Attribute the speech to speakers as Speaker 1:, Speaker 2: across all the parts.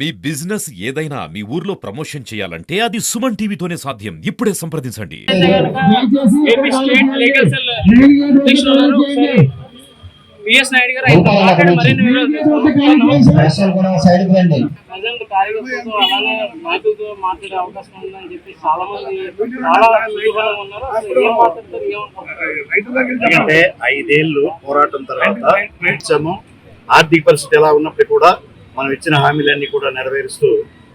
Speaker 1: మీ business ఏదైనా మీ ఊర్లో promotion చేయాలంటే అది సుమన్ టీవీతోనే సాధ్యం. ఇప్పుడే సంప్రదించండి.
Speaker 2: విఎస్ నాయుడు గారు అయితే మాట్లాడి మరిన్ని అలానే నాయకులతో మాట్లాడే అవకాశం ఉందని చెప్పి చాలా మంది
Speaker 3: ఎందుకంటే 5 ఏళ్ళు పోరాటం తర్వాత ఆర్థిక పరిస్థితి ఎలా ఉన్నప్పుడు కూడా మనం ఇచ్చిన హామీలన్నీ కూడా నెరవేరుస్తూ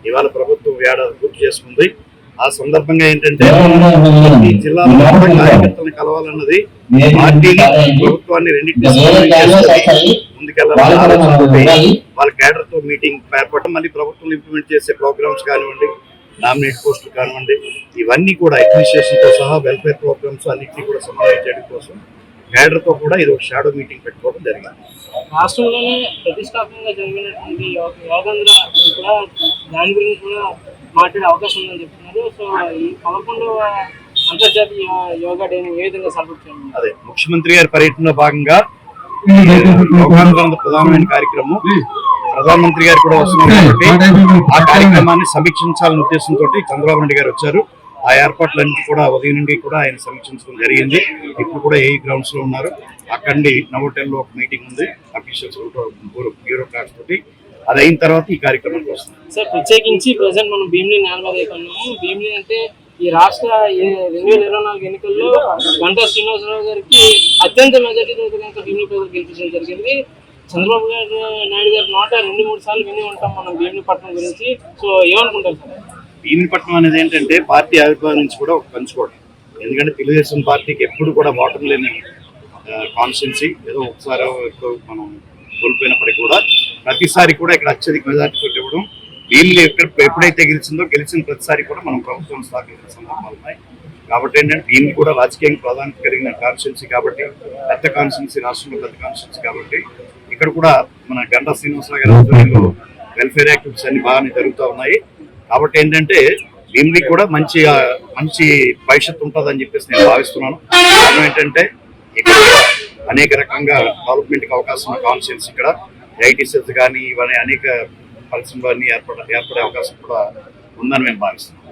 Speaker 3: ఇవాళ ప్రభుత్వం ఏడాది పూర్తి చేసుకుంది. ఆ సందర్భంగా ఏంటంటే ఈ జిల్లాలో కార్యకర్తలను కలవాలన్నది పార్టీని ప్రభుత్వాన్ని రెండింటినీ ముందుకెళ్లాలని ఆలోచన వాళ్ళ కేడర్ తో మీటింగ్ ఏర్పడటం, మళ్ళీ ప్రభుత్వం ఇంప్లిమెంట్ చేసే ప్రోగ్రామ్స్ కానివ్వండి, నామినేట్ పోస్టులు కానివ్వండి, ఇవన్నీ కూడా అడ్మినిస్ట్రేషన్ తో సహా వెల్ఫేర్ ప్రోగ్రామ్స్ అన్నింటినీ కూడా సమన్వయం చేయడం కోసం కేడర్ తో కూడా ఇది ఒక షాడో మీటింగ్ పెట్టుకోవడం జరిగింది.
Speaker 2: రాష్ట్రంలోనే ప్రతిష్టాత్మకంగా జరిగినటువంటి యోగేంద్ర కూడా దాని గురించి కూడా మాట్లాడే అవకాశం ఉందని చెప్తున్నారు. సో ఈ 11వ అంతర్జాతీయ యోగా డేని ఏ విధంగా సెలబ్రేట్ చేయాలి?
Speaker 3: అదే ముఖ్యమంత్రి గారి పర్యటనలో భాగంగా యోగాంధ్ర ప్రధానమైన కార్యక్రమం, ప్రధానమంత్రి గారు కూడా వస్తున్నారు కాబట్టి ఆ కార్యక్రమాన్ని సమీక్షించాలనే ఉద్దేశంతో చంద్రబాబు నాయుడు గారు వచ్చారు. ఆ ఏర్పాట్లన్నీ కూడా ఉదయం నుండి కూడా ఆయన సమీక్షించడం జరిగింది. ఇప్పుడు కూడా ఏ గ్రౌండ్స్ లో ఉన్నారు. అక్కడి నవోటెల్లో ఒక మీటింగ్ ఉంది అఫీషియల్స్ బ్యూరోక్రాట్స్ తోటి. అది అయిన తర్వాత ఈ కార్యక్రమానికి వస్తుంది.
Speaker 2: సార్ ప్రత్యేకించి ప్రజెంట్ మనం భీమిలి నేలమీదన్నాము. భీమిలి అంటే ఈ రాష్ట్ర 2024 ఎన్నికల్లో గంటా శ్రీనివాసరావు గారికి అత్యంత మెజార్టీతో కనుక భీమిలి ప్రజలు గెలిపించడం జరిగింది. చంద్రబాబు నాయుడు గారి నోట 2-3 సార్లు విని ఉంటాం మనం భీమిలిపట్నం గురించి. సో ఏమనుకుంటారు సార్?
Speaker 3: భీమిలిపట్నం అనేది ఏంటంటే పార్టీ ఆవిర్భావం నుంచి కూడా ఒక పంచుకోవడం. ఎందుకంటే తెలుగుదేశం పార్టీకి ఎప్పుడు కూడా ఓటమి లేని కాన్స్టిట్యున్సీ. ఏదో ఒకసారి మనం కోల్పోయినప్పటికీ కూడా ప్రతిసారి కూడా ఇక్కడ అత్యధిక మెజార్టీ ఇవ్వడం. భీమిలి ఎప్పుడైతే గెలిచిన ప్రతిసారి కూడా మనం ప్రభుత్వం స్థాపించిన సందర్భాలు ఉన్నాయి. కాబట్టి ఏంటంటే భీమిలి కూడా రాజకీయంగా ప్రాధాన్యత కలిగిన కాన్స్టిట్యున్సీ కాబట్టి, పెద్ద కాన్స్టిట్యున్సీ, రాష్ట్రంలో పెద్ద కాన్స్టిట్యున్సీ కాబట్టి ఇక్కడ కూడా మన గంటా శ్రీనివాసరావు గారి ఆధ్వర్యంలో వెల్ఫేర్ యాక్టివిటీస్ అన్ని బాగానే జరుగుతూ ఉన్నాయి. కాబట్టి ఏంటంటే భీమిలికి కూడా మంచి భవిష్యత్తు ఉంటుందని చెప్పేసి నేను భావిస్తున్నాను. కారణం ఏంటంటే ఇక్కడ అనేక రకంగా డెవలప్మెంట్కి అవకాశం ఉన్న కాన్స్టిట్యున్సీ, ఇక్కడ ఐటీ సెల్స్ కానీ ఇవన్నీ అనేక పరిశ్రమలు అన్ని ఏర్పడే అవకాశం కూడా ఉందని నేను భావిస్తున్నాను.